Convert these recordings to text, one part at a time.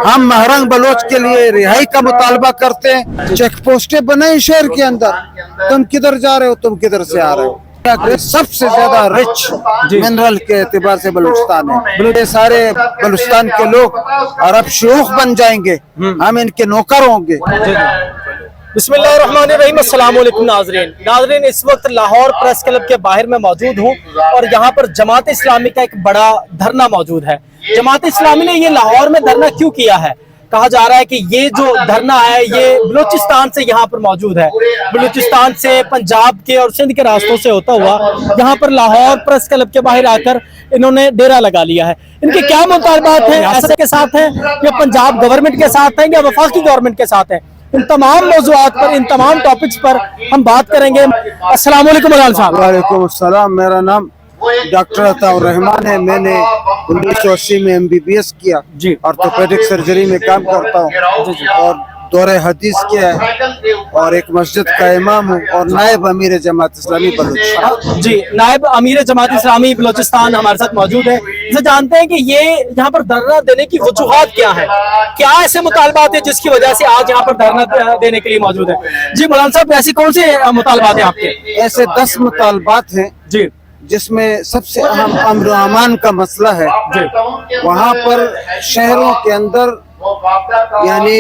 हम महरंग बलोच के लिए रिहाई का मुतालबा करते हैं। चेक पोस्टें बनाई शहर के अंदर, तुम किधर जा रहे हो, तुम किधर से आ रहे हो। सबसे ज्यादा रिच मिनरल के एतबार से बलूचिस्तान है। ये सारे बलूचिस्तान के लोग अरब शयूख बन जाएंगे, हम इनके नौकर होंगे। बिस्मिल्लाहिर्रहमानिर्रहीम, अस्सलाम वालेकुम नाज़रीन, इस वक्त लाहौर प्रेस क्लब के बाहर में मौजूद हूँ और यहाँ पर जमात इस्लामी का एक बड़ा धरना मौजूद है। जमात इस्लामी ने ये लाहौर में धरना क्यों किया है? कहा जा रहा है कि ये जो धरना है ये बलूचिस्तान से यहाँ पर मौजूद है, बलूचिस्तान से, पंजाब के और सिंध के रास्तों से होता हुआ यहाँ पर लाहौर प्रेस क्लब के बाहर आकर इन्होंने डेरा लगा लिया है। इनके क्या मुतालबात हैं? रियासत के साथ हैं या पंजाब गवर्नमेंट के साथ हैं या वफाकी गवर्नमेंट के साथ हैं? इन तमाम मौज़ूआत पर, इन तमाम टॉपिक्स पर हम बात करेंगे। अस्सलाम वालेकुम मौलाना साहब। वालेकुम अस्सलाम। मेरा नाम डॉक्टर अताउर रहमान है। मैंने 1980 में MBBS किया जी, ऑर्थोपेडिक सर्जरी में काम करता हूँ और दौरे हदीस किया है और एक मस्जिद का इमाम हूँ और नायब अमीर जमात इस्लामी बलूचिस्तान। जी, नायब अमीर जमात इस्लामी बलूचिस्तान हमारे साथ मौजूद है। इसे जानते हैं कि ये यहाँ पर धरना देने की वजूहात क्या है, क्या ऐसे मुतालबात है जिसकी वजह से आज यहाँ पर धरना देने के लिए मौजूद है? जी मौलाना साहब, ऐसे कौन से मुतालबात हैं आपके? ऐसे 10 मुतालबात हैं जी, जिसमें सबसे अहम अमन व अमान का मसला है। वहाँ पर शहरों के अंदर यानी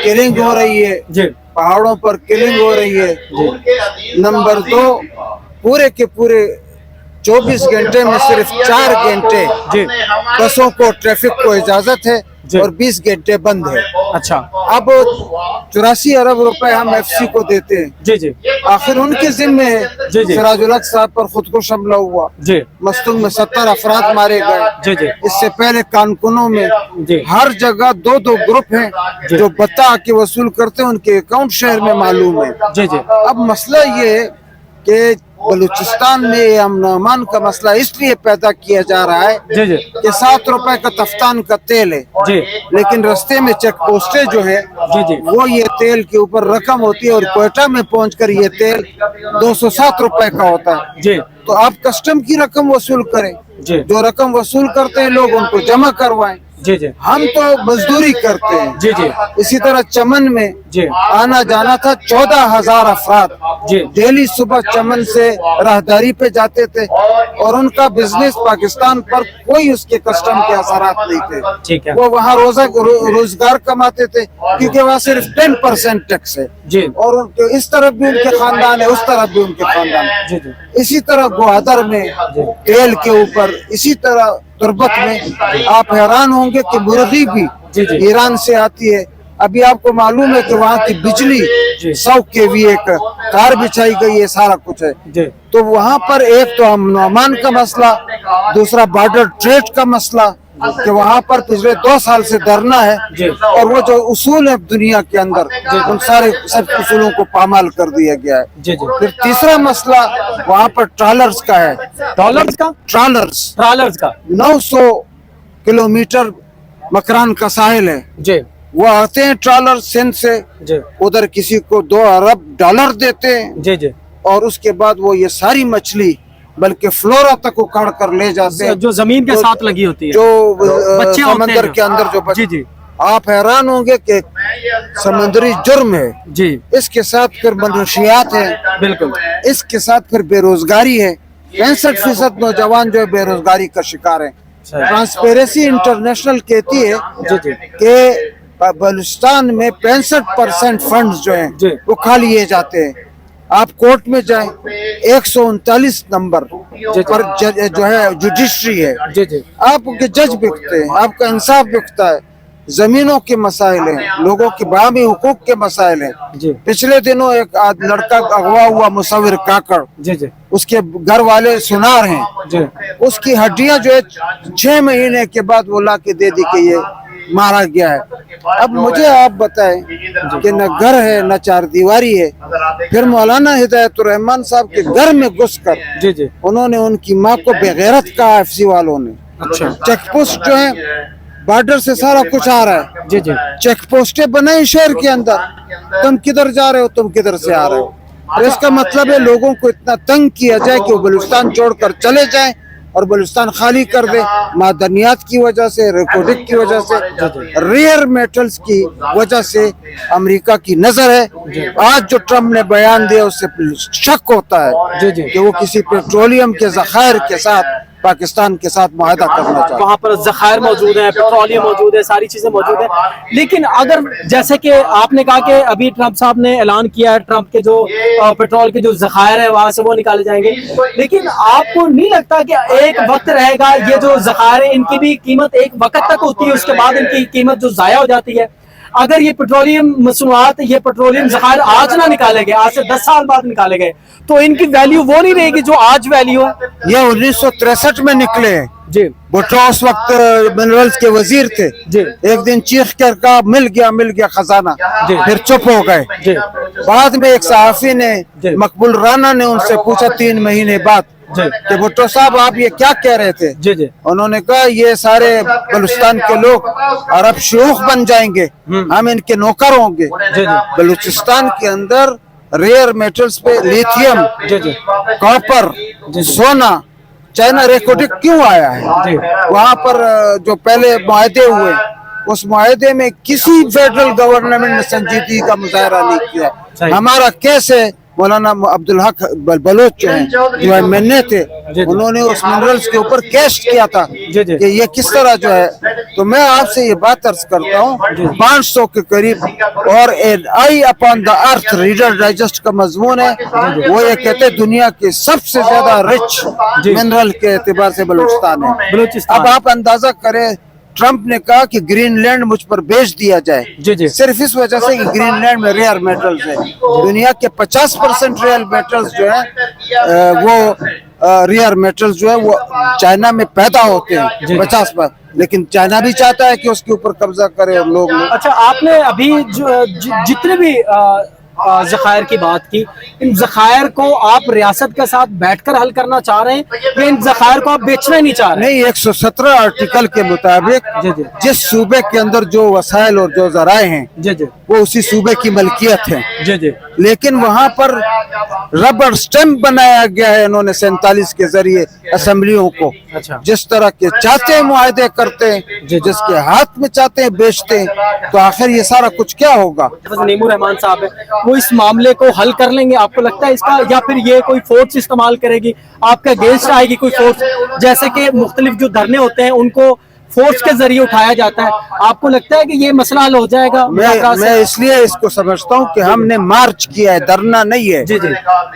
किलिंग हो रही है, जी, पहाड़ों पर किलिंग हो रही है। नंबर 2, पूरे के पूरे 24 घंटे में सिर्फ 4 घंटे जी, बसों को, ट्रैफिक को इजाजत है और 20 घंटे बंद है। अच्छा, अब 84 अरब रुपए हम FC को देते हैं। जी जी, आखिर उनके जिम्मे है। जी जी, सिराजुल हक साहब पर खुदकुश हमला हुआ, जी मस्तूंग में 70 अफराद मारे गए। जी जी, इससे पहले कानकुनों में जी, हर जगह 2-2 ग्रुप हैं जो बता के वसूल करते हैं, उनके अकाउंट शहर में मालूम है। जी जी, अब मसला ये है कि बलूचिस्तान में ये अमन अमान का मसला इसलिए पैदा किया जा रहा है जी जी, कि 7 रुपए का तफ्तान का तेल है, जी, लेकिन रास्ते में चेक पोस्टें जो है जी जी, वो ये तेल के ऊपर रकम होती है और क्वेटा में पहुंचकर ये तेल 207 रुपए का होता है। जी, तो आप कस्टम की रकम वसूल करें, जी, जो रकम वसूल करते हैं लोग उनको जमा करवाएं। जी जी, हम तो मजदूरी करते हैं। जी जी, इसी तरह चमन में जी, आना जाना था 14,000 अफराद जी, डेली सुबह चमन से राहदारी पे जाते थे और उनका बिजनेस पाकिस्तान पर कोई उसके कस्टम के असरात नहीं थे। ठीक है, वो वहाँ रोजगार कमाते थे क्योंकि वहाँ सिर्फ 10% टैक्स है जी, और उनके इस तरफ भी उनके खानदान है, उस तरफ भी उनके खानदान है। जी जी, इसी तरह ग्वादर में तेल के ऊपर, इसी तरह तुर्बत में आप हैरान होंगे कि मुर्गी भी जी जी, ईरान से आती है। अभी आपको मालूम है कि वहाँ की बिजली 100 kVA का कार बिछाई गई है, सारा कुछ है। जी, तो वहाँ पर एक तो अमन का मसला, दूसरा बॉर्डर ट्रेड का मसला कि वहाँ पर पिछले 2 साल से धरना है और वो जो उसूल है दुनिया के अंदर उन सारे सब उसूलों को पामाल कर दिया गया है। जी जी। फिर तीसरा मसला वहाँ पर ट्रॉलर्स का है। डॉलर्स का, ट्रॉलर्स का 900 किलोमीटर मकरान का साहिल है। जी, वो आते हैं ट्रॉलर सिंध से, जी, उधर किसी को $2 अरब देते हैं जी जी, और उसके बाद वो ये सारी मछली बल्कि फ्लोरा तक उखाड़ कर ले जाते हैं, जो जमीन के साथ लगी होती है, जो बच्चे होते समंदर हैं के अंदर जो जी जी, आप हैरान होंगे कि समुद्री जुर्म है, जी, इसके साथ फिर मनशियात है, बिल्कुल, इसके साथ फिर बेरोजगारी है। 65% नौजवान जो है बेरोजगारी का शिकार है। ट्रांसपेरेंसी इंटरनेशनल कहती है जी जी, कि बलूचिस्तान में 65% फंड्स जो हैं जी, वो खा लिए जाते हैं। आप कोर्ट में जाएं, 139 नंबर पर जो है जुडिशरी है, जी जी, आपके जज बिकते हैं, आपका इंसाफ बिकता है, जमीनों के मसाइल हैं, लोगों के बामी हुकूक के मसाइल हैं। जी, पिछले दिनों एक लड़का अगवा हुआ, मुसविर काकड़, जी जी, उसके घर वाले सुनार हैं, जी, उसकी हड्डियां जो है 6 महीने के बाद वो ला के दे दी कि ये मारा गया है। अब मुझे आप बताएं कि न घर है न चार दीवारी है। फिर मौलाना हिदायतुर रहमान साहब के घर में घुसकर जी जी, उन्होंने उनकी माँ को बेगैरत कहा FC वालों ने। अच्छा, चेक पोस्ट जो है बॉर्डर से सारा कुछ आ रहा है, जी जी, चेक पोस्टें बनाई शहर के अंदर, तुम किधर जा रहे हो, तुम किधर से आ रहे हो। तो इसका मतलब है लोगों को इतना तंग किया जाए कि वो बलूचिस्तान छोड़कर चले जाएं और बलूचिस्तान खाली कर दे, मादनियात की वजह से, रिकॉर्डिंग की वजह से, रेयर मेटल्स की वजह से अमेरिका की नजर है। आज जो ट्रम्प ने बयान दिया उससे शक होता है कि वो किसी पेट्रोलियम के ज़खायर के साथ पाकिस्तान के साथ मुआहदा करना चाहते हैं। वहाँ पर ज़खायर मौजूद है, पेट्रोलियम मौजूद है, सारी चीजें मौजूद है। लेकिन अगर जैसे कि आपने कहा कि अभी ट्रम्प साहब ने ऐलान किया है, ट्रम्प के जो पेट्रोल के जो ज़खायर है वहां से वो निकाले जाएंगे, लेकिन आपको नहीं लगता कि एक वक्त रहेगा ये जो ज़खायर है इनकी भी कीमत एक वक्त तक होती है, उसके बाद इनकी कीमत जो जाया हो जाती है? अगर ये पेट्रोलियम मसनूआत, ये पेट्रोलियम ज़खायर आज ना निकाले गए, आज से 10 साल बाद निकाले गए, तो इनकी वैल्यू वो नहीं रहेगी जो आज वैल्यू है। ये 1963 में निकले हैं जी। भुट्टो उस वक्त मिनरल्स के वजीर थे जी। एक दिन चीख कर कहा मिल गया खजाना, जी। फिर चुप हो गए। जी। बाद में एक सहाफी ने, जी। मकबूल राना ने उनसे पूछा 3 महीने बाद जी। कि भुट्टो साहब आप ये क्या कह रहे थे? जी जी। उन्होंने कहा ये सारे बलूचिस्तान के लोग अरब शयूख बन जाएंगे, हम इनके नौकर होंगे। जी। बलूचिस्तान के अंदर रेयर मेटल्स पे लिथियम, जी जी। कॉपर, सोना, चाइना रिकॉर्डिंग क्यों आया है? वहाँ पर जो पहले मुआहदे हुए उस मुआहदे में किसी फेडरल गवर्नमेंट ने संजीदगी का मुजाहरा नहीं किया। हमारा केस है, मौलाना अब्दुल हक बलोच जो हैं, जो एमएनए थे, उन्होंने उस मिनरल्स के ऊपर केस किया था कि ये किस तरह जो है। तो मैं आपसे ये बात अर्ज करता हूँ, 500 के करीब और an eye upon the earth Reader Digest का मजमून है, वो ये कहते हैं दुनिया के सबसे ज्यादा रिच मिनरल के एतबार से बलूचिस्तान है। अब आप अंदाजा करें, ट्रम्प ने कहा कि ग्रीनलैंड मुझ पर बेच दिया जाए, जी जी। सिर्फ इस वजह से कि ग्रीनलैंड में रेयर मेटल्स है। दुनिया के 50% रेयर मेटल्स जो है वो रेयर मेटल्स जो है वो चाइना में पैदा होते हैं, 50%। लेकिन चाइना भी चाहता है कि उसके ऊपर कब्जा करे और लोग। अच्छा, आपने अभी जितने भी ज़खायर की बात की, इन ज़खायर को आप रियासत के साथ बैठकर हल करना चाह रहे हैं या इन ज़खायर को आप बेचना ही नहीं चाह रहे? नहीं, 117 आर्टिकल के मुताबिक जिस सूबे के अंदर जो वसाइल और जो ज़राए हैं वो उसी सूबे की मलकियत है। लेकिन वहाँ पर रबर स्टैम्प बनाया गया है इन्होंने 47 के जरिए असेंबलियों को। अच्छा। जिस तरह के चाहते हैं मुआहदे करते हैं, जिसके हाथ में चाहते हैं बेचते हैं। तो आखिर ये सारा कुछ क्या होगा? नीमू रहमान साहब है, वो इस मामले को हल कर लेंगे आपको लगता है इसका, या फिर ये कोई फोर्स इस्तेमाल करेगी, आपका अगेंस्ट आएगी कोई फोर्स? जैसे कि मुख्तलिफ जो धरने होते हैं उनको फोर्स के जरिए उठाया जाता है, आपको लगता है कि ये मसला हल हो जाएगा? मैं इसलिए इसको समझता हूँ कि हमने मार्च किया है, धरना नहीं है। जी जी।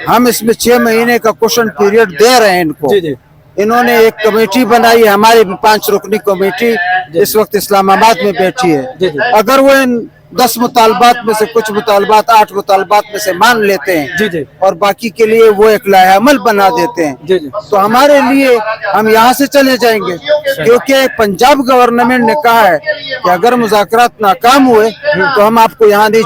हम इसमें 6 महीने का क्वेश्चन पीरियड दे रहे हैं इनको। जी जी। इन्होंने एक कमेटी बनाई है, हमारी भी 5 रुकनी कमेटी इस वक्त इस्लामाबाद में बैठी है। अगर वो इन 10 मुतालबात में से कुछ मुतालबात 8 मुतालबात में से मान लेते हैं और बाकी के लिए वो एक लाहेअमल बना देते हैं, तो हमारे लिए हम यहाँ से चले जाएंगे। क्योंकि पंजाब गवर्नमेंट ने कहा है कि अगर मुज़ाकरात नाकाम हुए तो हम आपको यहाँ नहीं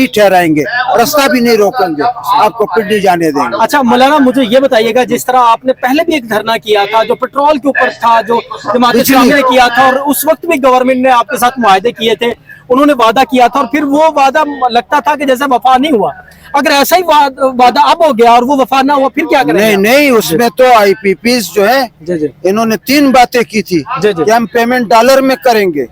ठहराएंगे, रास्ता भी नहीं रोकेंगे, आपको पिंडी जाने देंगे। अच्छा मौलाना, मुझे ये बताइएगा, जिस तरह आपने पहले भी एक धरना किया था जो पेट्रोल के ऊपर था, जो जमात इस्लामी ने किया था, और उस वक्त भी गवर्नमेंट ने आपके साथ मुआहदे किए थे, उन्होंने वादा किया था और फिर वो वादा लगता था कि जैसे वफा नहीं हुआ, अगर ऐसा ही वादा अब हो गया और वो वफा ना हुआ, फिर क्या करेंगे? नहीं, उसमें तो आईपीपीस जो है इन्होंने 3 बातें की थी कि हम पेमेंट डॉलर में करेंगे।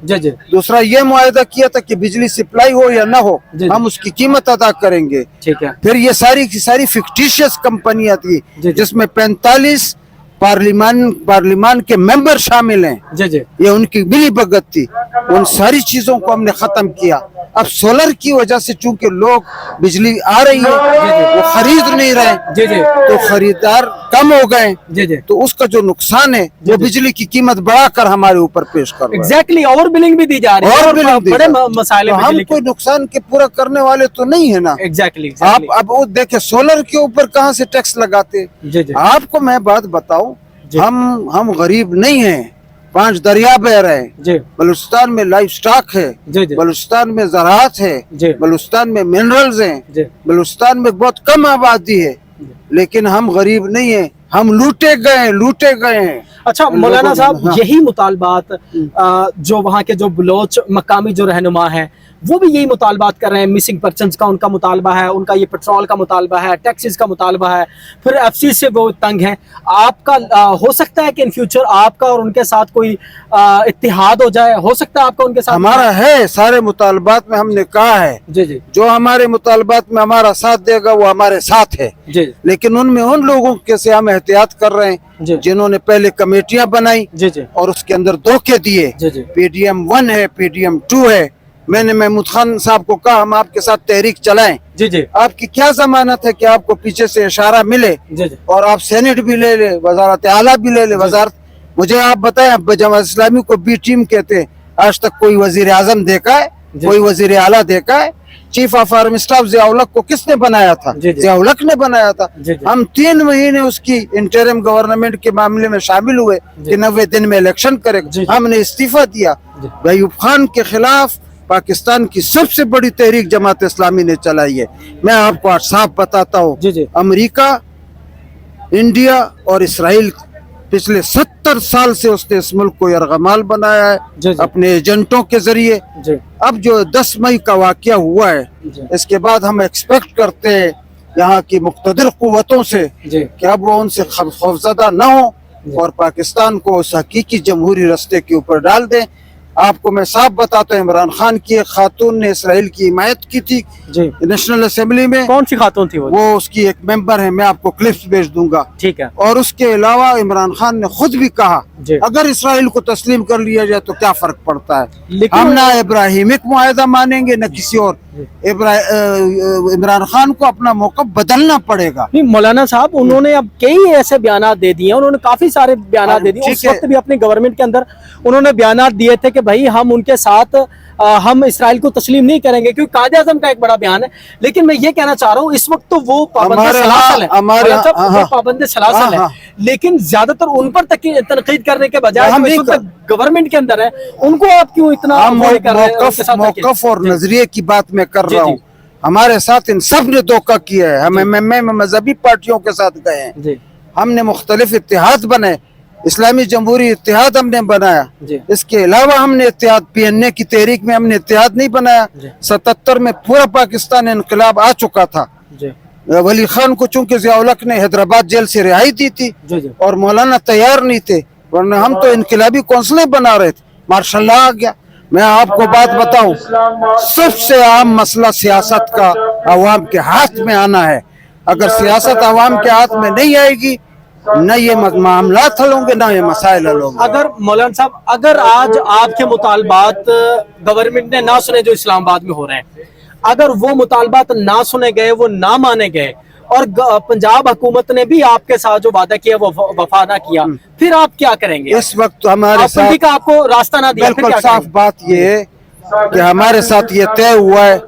दूसरा ये मुआहदा किया था कि बिजली सप्लाई हो या ना हो हम उसकी कीमत अदा करेंगे। ठीक है। फिर ये सारी की सारी फिक्टिशियस कंपनियां थी जिसमें 45 पार्लिमान के मेंबर शामिल हैं। ये उनकी मिली भगत थी। उन सारी चीजों को हमने खत्म किया। अब सोलर की वजह से चूंकि लोग बिजली आ रही है वो खरीद नहीं रहे, तो खरीदार कम हो गए, तो उसका जो नुकसान है वो बिजली की कीमत बढ़ाकर हमारे ऊपर पेश कर रहा है। एग्जैक्टली, ओवर बिलिंग भी दी जा रही है और बड़े मसाले। तो हम कोई नुकसान के पूरा करने वाले तो नहीं है ना। एग्जैक्टली। आप अब वो देखे सोलर के ऊपर कहाँ से टैक्स लगाते। आपको मैं बात बताऊं, हम गरीब नहीं हैं। 5 दरिया बह रहे हैं। बलूचिस्तान में लाइफ स्टॉक है, बलूचिस्तान में ज़राअत है, बलूचिस्तान में मिनरल्स हैं, बलूचिस्तान में बहुत कम आबादी है, लेकिन हम गरीब नहीं है, हम लूटे गए हैं। अच्छा मौलाना साहब, यही मुतालबात जो वहाँ के जो बलोच मकामी जो रहनुमा हैं वो भी यही मुतालबात कर रहे हैं, मिसिंग पर्सन्स का उनका मुतालबा है, उनका ये पेट्रोल का मुतालबा है, टैक्सेस का मुतालबा है, फिर एफसी से वो तंग हैं। आपका हो सकता है कि इन फ्यूचर आपका और उनके साथ कोई इत्तिहाद हो जाए, हो सकता है आपका उनके साथ? हमारा है, सारे मुतालबात में हमने कहा है जी जी जो हमारे मुतालबात में हमारा साथ देगा वो हमारे साथ है, जी लेकिन उनमें उन लोगों के से हम एहतियात कर रहे हैं जी जिन्होंने पहले कमेटियां बनाई जी जी और उसके अंदर धोखे दिए। जी जी पीडीएम 1 है, पीडीएम 2 है। मैंने महमूद खान साहब को कहा हम आपके साथ तहरीक चलाएं, जी जी आपकी क्या जमानत है कि आपको पीछे से इशारा मिले जी जी और आप सेनेट भी ले ले, वजारत आला भी ले ले, वजारत। मुझे आप बताएं, अब जमात इस्लामी को बी टीम कहते हैं, आज तक कोई वजीर आजम देखा है, जी। कोई वजीर आला देखा है? चीफ ऑफ आर्मी स्टाफ ज़िया-उल-हक को किसने बनाया था? जी, जी। ज़िया-उल-हक ने बनाया था। जी, जी। हम 3 महीने उसकी इंटरिम गवर्नमेंट के मामले में शामिल हुए कि 90 दिन में इलेक्शन जी, करेगा, जी। हमने इस्तीफा दिया। जी। अयूब खान के खिलाफ पाकिस्तान की सबसे बड़ी तहरीक जमात इस्लामी ने चलाई है। मैं आपको आज साफ बताता हूँ, जी, जी। अमेरिका, इंडिया और इसराइल पिछले 70 साल से उसने इस मुल्क को यरगमाल बनाया है जी, जी। अपने एजेंटों के जरिए। जी अब जो 10 मई का वाकया हुआ है, जी इसके बाद हम एक्सपेक्ट करते हैं यहाँ की मुक़्तदिर कुव्वतों से जी कि अब वो उनसे खौफज़दा न हो और पाकिस्तान को उस हकीकी जमहूरी रास्ते के ऊपर डाल दें। आपको मैं साफ बताता हूँ, इमरान खान की एक खातून ने इसराइल की हिमायत की थी जी। नेशनल असेंबली में, कौन सी खातून थी वो? वो उसकी एक मेंबर है, मैं आपको क्लिप्स भेज दूंगा। ठीक है और उसके अलावा इमरान खान ने खुद भी कहा जी। अगर इसराइल को तस्लीम कर लिया जाए तो क्या फर्क पड़ता है, लेकिन हम ना इब्राहिमिक मुआहदा मानेंगे न किसी और। इमरान खान को अपना मौक़िफ़ बदलना पड़ेगा। नहीं मौलाना साहब, उन्होंने अब कई ऐसे बयानात दे दिए हैं, उन्होंने काफी सारे बयानात दे दिए। ठीक उस है। वक्त भी अपनी गवर्नमेंट के अंदर उन्होंने बयानात दिए थे कि भाई हम उनके साथ हम इसराइल को तस्लीम नहीं करेंगे, क्योंकि कायदे आज़म का एक बड़ा बयान है। लेकिन मैं ये कहना चाह रहा हूँ, इस वक्त तो वो पाबंद सलासल है, पाबंद सलासल है, लेकिन ज्यादातर उन पर तनकीद करने के बजाय जो इस वक्त गवर्नमेंट के अंदर है उनको आप क्यों इतना अवॉइड कर रहे हैं? उनके साथ मौक़िफ़ और नजरिए की बात मैं कर जी, रहा जी। हूँ। हमारे साथ इन सब ने धोखा किया है। हम MMA में मजहबी पार्टियों के साथ गए हैं, जी हमने मुख्तलिफ इत्तेहाद बनाए, इस्लामी जमहूरी इत्तेहाद हमने बनाया। जी इसके अलावा हमने इत्तेहाद PNA की तहरीक में हमने इत्तेहाद नहीं बनाया। जी। 77 में पूरा पाकिस्तान इनकलाब आ चुका था। जी वली खान को चूंकि ज़िया-उल-हक ने हैदराबाद जेल से रिहाई दी थी जी जी और मौलाना तैयार नहीं थे, वरना हम तो इनकलाबी कौंसलें बना रहे थे, मार्शल लॉ आ गया। मैं आपको बात बताऊं, सबसे आम मसला सियासत का अवाम के हाथ में आना है। अगर सियासत अवाम के हाथ में नहीं आएगी, न ये मामला हल होंगे, न ये मसाइल हल होंगे। अगर मौलाना साहब, अगर आज आपके मुतालबात गवर्नमेंट ने ना सुने जो इस्लामाबाद में हो रहे हैं, अगर वो मुतालबात ना सुने गए, वो ना माने गए और पंजाब हुकूमत ने भी आपके साथ जो वादा किया वो वफा ना किया, फिर आप क्या करेंगे? इस वक्त हमारे साथ का आपको रास्ता ना दिया, फिर बिल्कुल क्या साफ करेंगे? बात ये है कि हमारे साथ ये तय हुआ है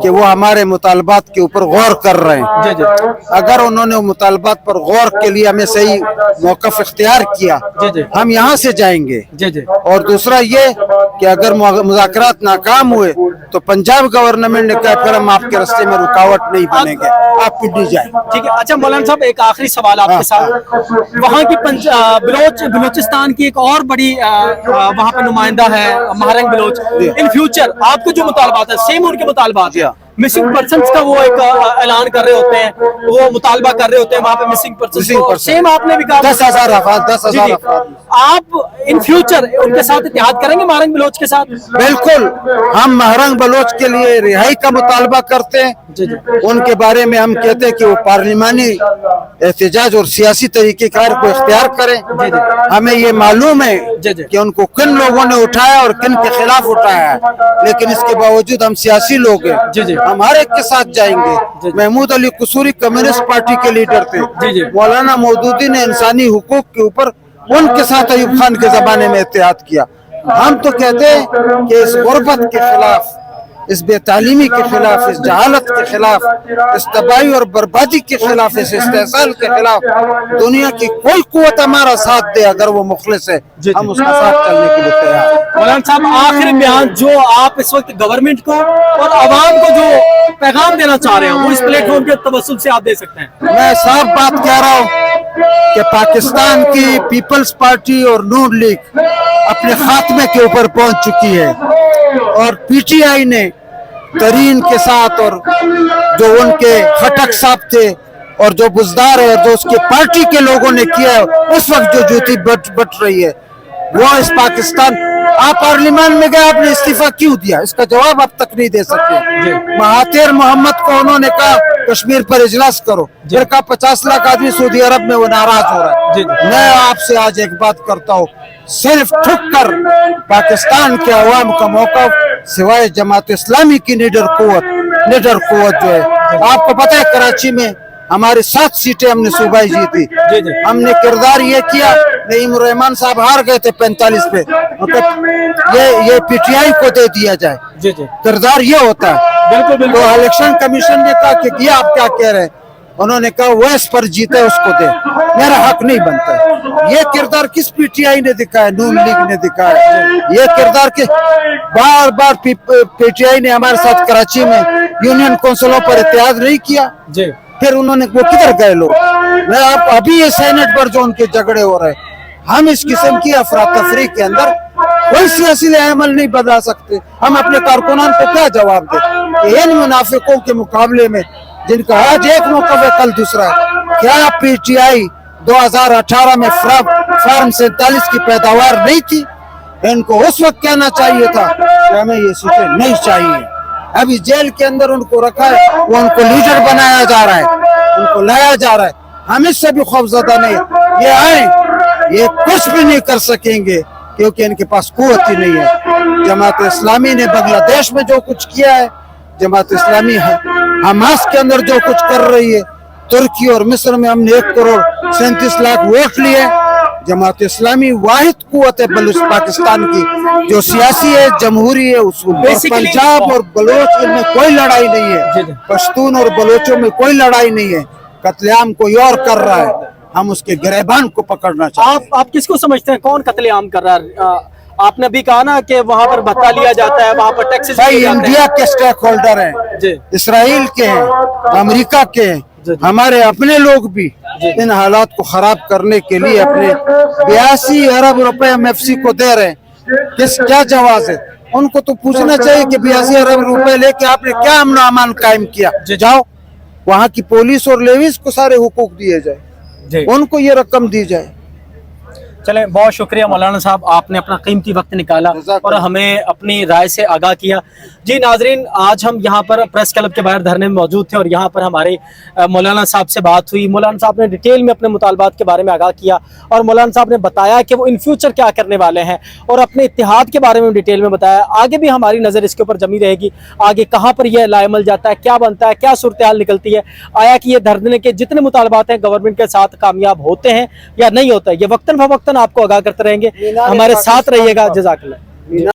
कि वो हमारे मुतालबात के ऊपर गौर कर रहे हैं। जी जी अगर उन्होंने मुतालबात पर गौर के लिए हमें सही मौक़िफ़ इख्तियार किया, जी जी हम यहाँ से जाएंगे। जी जी और दूसरा ये कि अगर मुज़ाकरात नाकाम हुए तो पंजाब गवर्नमेंट ने कहा फिर हम आपके रास्ते में रुकावट नहीं बनेंगे, आप पिट जाए। ठीक है। अच्छा मौलाना साहब, एक आखिरी सवाल आपके साथ। वहाँ की बलोचिस्तान की एक और बड़ी वहाँ पे नुमाइंदा है महारंग बलोच। इन फ्यूचर आपके जो मुतालबात है सेम उनके मुतालबात है, मिसिंग पर्सन्स का वो एक ऐलान कर रहे होते हैं, वो मुतालबा कर रहे होते हैं वहाँ पे मिसिंग पर्सन। सेम आपने भी कहा 10,000 अफराद, 10,000 जी, जी। अफराद। आप इन फ्यूचर उनके साथ इत्तेहाद करेंगे महारंग बलोच के साथ? बिल्कुल, हम महरंग बलोच के लिए रिहाई का मुतालबा करते हैं। जी जी उनके बारे में हम कहते हैं कि वो पार्लिमानी एहतजाज और सियासी तरीक़ेकार को इख्तियार करें। हमें ये मालूम है जी, जी। कि उनको किन लोगों ने उठाया और किन के खिलाफ उठाया है, लेकिन इसके बावजूद हम सियासी लोग हैं, जी, जी। हम हर एक के साथ जाएंगे। जी। महमूद अली कसूरी कम्युनिस्ट पार्टी के लीडर थे, जी, जी। मौलाना मौदूदी ने इंसानी हुकूक के ऊपर उनके साथ अयूब खान के ज़माने में इत्तेहाद किया। हम तो कहते हैं कि इस गुर्बत के खिलाफ, इस बेतालीमी के खिलाफ, इस जहालत के खिलाफ, इस तबाही और बर्बादी के खिलाफ, इस इस्तेसाल के खिलाफ दुनिया की कोई कुव्वत हमारा साथ दे, अगर वो मुखलिस है हम उसका साथ चलने के लिए तैयार हैं। मौलाना साहब, आखिरी बयान जो आप इस वक्त गवर्नमेंट को और आवाम को जो पैगाम देना चाह रहे हो वो इस प्लेटफॉर्म के तवस्सुल से आप दे सकते हैं? मैं साफ बात कह रहा हूँ कि पाकिस्तान की पीपल्स पार्टी और नून लीग अपने खात्मे के ऊपर पहुंच चुकी है और PTI ने तरीन के साथ और जो उनके खटक साहब थे और जो बुजदार है और जो उसकी पार्टी के लोगों ने किया है, उस वक्त जो जूती बट रही है वो इस पाकिस्तान। आप पार्लियामेंट में गए, आपने इस्तीफा क्यों दिया? इसका जवाब अब तक नहीं दे सकते। महातिर मोहम्मद को उन्होंने कहा कश्मीर पर इजलास करो, फिर कहा 50 लाख आदमी सऊदी अरब में, वो नाराज हो रहा है। मैं आपसे आज एक बात करता हूँ, सिर्फ ठुक कर पाकिस्तान के अवाम का मौक़िफ़ सिवाय जमात इस्लामी की निडर कुव्वत जो है, आपको पता है कराची में हमारी 7 सीटें हमने सूबाई जीती। हमने किरदार ये किया, नईम रहमान साहब हार गए थे 45 पे, ये पीटीआई को दे दिया जाए। किरदार ये होता है। बिल्कुल। तो इलेक्शन कमीशन ने कहा कि ये आप क्या कह रहे हैं? उन्होंने कहा वैस पर जीते उसको दे, मेरा हक नहीं बनता है। ये किरदार किस पीटीआई ने दिखाया? नून लीग ने दिखाया। ये किरदार के बार बार पीटीआई ने हमारे साथ कराची में यूनियन काउंसिलों पर इत्तेहाद नहीं किया। फिर उन्होंने वो किधर गए लोग? मैं आप अभी ये सेनेट पर जो उनके झगड़े हो रहे हैं, हम इस किस्म की अफरा तफरी के अंदर कोई सियासी अमल नहीं बदला सकते। हम अपने कारकुनान को क्या जवाब दें? इन मुनाफिकों के मुकाबले में जिनका आज एक मौका है कल दूसरा है, क्या पीटीआई 2018 में फार्म 47 की पैदावार नहीं थी? इनको उस वक्त कहना चाहिए था कि हमें ये सीटें नहीं चाहिए। अभी जेल के अंदर उनको रखा है, वो उनको लीडर बनाया जा रहा है, उनको लाया जा रहा है। हम इससे भी खौफजदा नहीं, ये आए, ये कुछ भी नहीं कर सकेंगे क्योंकि इनके पास कुव्वत ही नहीं है। जमात इस्लामी ने बांग्लादेश में जो कुछ किया है, जमात इस्लामी हमास के अंदर जो कुछ कर रही है, तुर्की और मिस्र में हमने 1 करोड़ 37 लाख वोट लिए। जमात इस्लामी वाहिद कुव्वत है बलूच पाकिस्तान की जो सियासी है, जमहूरी है, उसूल। पंजाब और बलोच में कोई लड़ाई नहीं है, पश्तून और बलोचों में कोई लड़ाई नहीं है। कत्लेआम कोई और कर रहा है, हम उसके गिरबान को पकड़ना चाहते हैं। आप किसको समझते हैं कौन कत्लेआम कर रहा है? आपने भी कहा ना कि वहाँ पर भत्ता लिया जाता है, वहाँ पर टैक्सेस भाई इंडिया के स्टेक होल्डर हैं, इसराइल के हैं, अमेरिका के हैं, हमारे अपने लोग भी इन हालात को खराब करने के लिए अपने 82 अरब रुपए एमएफसी को दे रहे हैं। क्या जवाब है? उनको तो पूछना चाहिए कि 82 अरब रुपए लेके आपने क्या अमन अमान कायम किया? जाओ वहाँ की पुलिस और लेविस को सारे हुकूक दिए जाए, उनको ये रकम दी जाए। चलें, बहुत शुक्रिया मौलाना साहब, आपने अपना कीमती वक्त निकाला और हमें अपनी राय से आगाह किया। जी नाजरीन, आज हम यहाँ पर प्रेस क्लब के बाहर धरने में मौजूद थे और यहाँ पर हमारे मौलाना साहब से बात हुई। मौलाना साहब ने डिटेल में अपने मुतालबात के बारे में आगाह किया और मौलाना साहब ने बताया कि वो इन फ्यूचर क्या करने वाले हैं और अपने इत्तेहाद के बारे में डिटेल में बताया। आगे भी हमारी नज़र इसके ऊपर जमी रहेगी, आगे कहाँ पर यह लाएमल जाता है, क्या बनता है, क्या सूरत हाल निकलती है, आया कि ये धरने के जितने मुतालबात हैं गवर्नमेंट के साथ कामयाब होते हैं या नहीं होता है, ये वक्तन फवक्तन आपको आगाह करते रहेंगे। हमारे साथ रहिएगा। जज़ाकल्लाह।